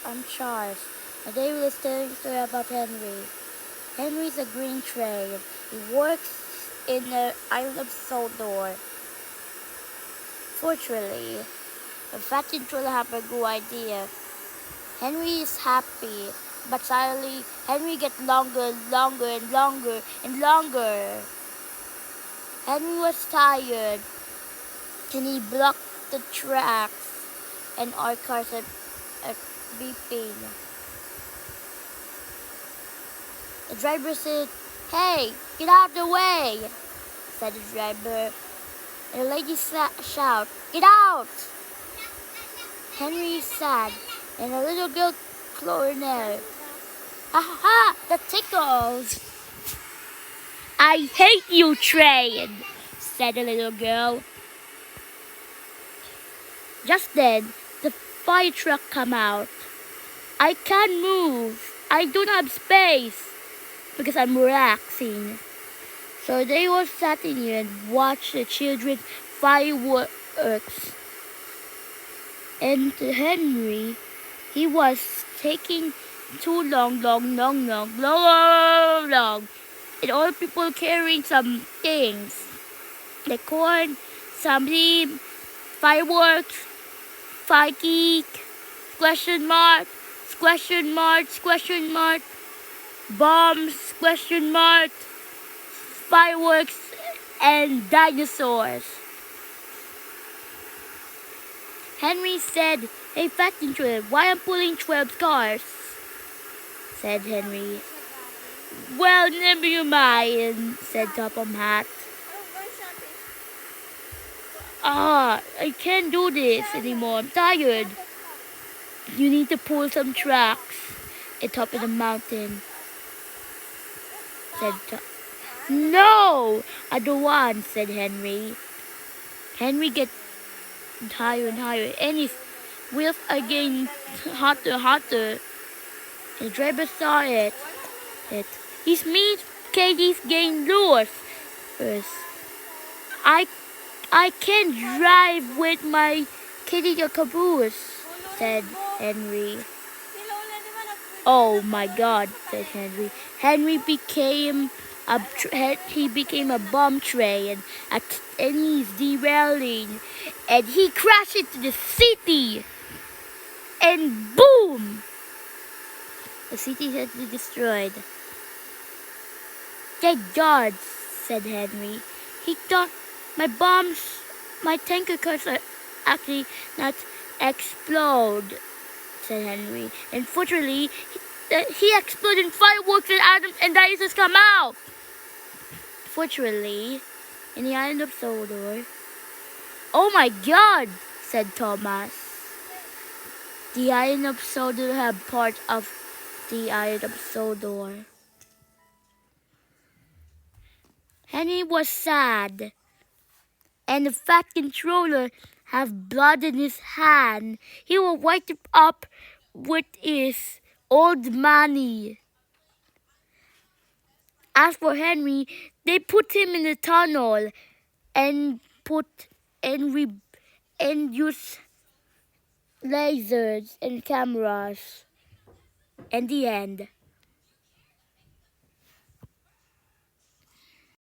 I'm Charles. Today we're telling a story about Henry. Henry's a green trade. He works in the island of Sodor. Fortunately, a fat intruder have a good idea. Henry is happy, but suddenly Henry gets longer and longer and longer and longer. Henry was tired, and he blocked the tracks, and our cars are beeping. The driver said, "Hey, get out of the way," said the driver. And the lady shout, "Get out!" Henry is sad, and a little girl clarinet. "Ha ha ha, that tickles." "I hate you, train," said the little girl. Just then, the fire truck come out. "I can't move. I don't have space," because I'm relaxing. So they were sitting here and watched the children's fireworks. And to Henry, he was taking too long. And all people carrying some things. The corn, some beam, fireworks, firework, question mark, bombs, fireworks, and dinosaurs. Henry said, "Hey, fat intruder, why I'm pulling 12 cars?" said Henry. "Well, never you mind," said Topham Hatt. I can't do this anymore. I'm tired." "You need to pull some tracks at top of the mountain," said "No, I don't want," said Henry. Henry get higher and higher, and his wheels are getting hotter. The driver saw it. His meat Katie's getting loose. I can't drive with my Katie the caboose," said Henry. "Oh my God," said Henry. Henry became a bomb train, and he's derailing, and he crashed into the city, and boom! The city has been destroyed. "Thank God," said Henry. He thought my tanker cars are actually not explode," said Henry. And fortunately, he exploded in fireworks and atoms and dinosaurs come out. Fortunately, in the island of Sodor. "Oh my God," said Thomas. The island of Sodor had part of the island of Sodor. Henry was sad, and the fat controller have blood in his hand. He will wipe it up with his old money. As for Henry, they put him in the tunnel and use lasers and cameras. And the end.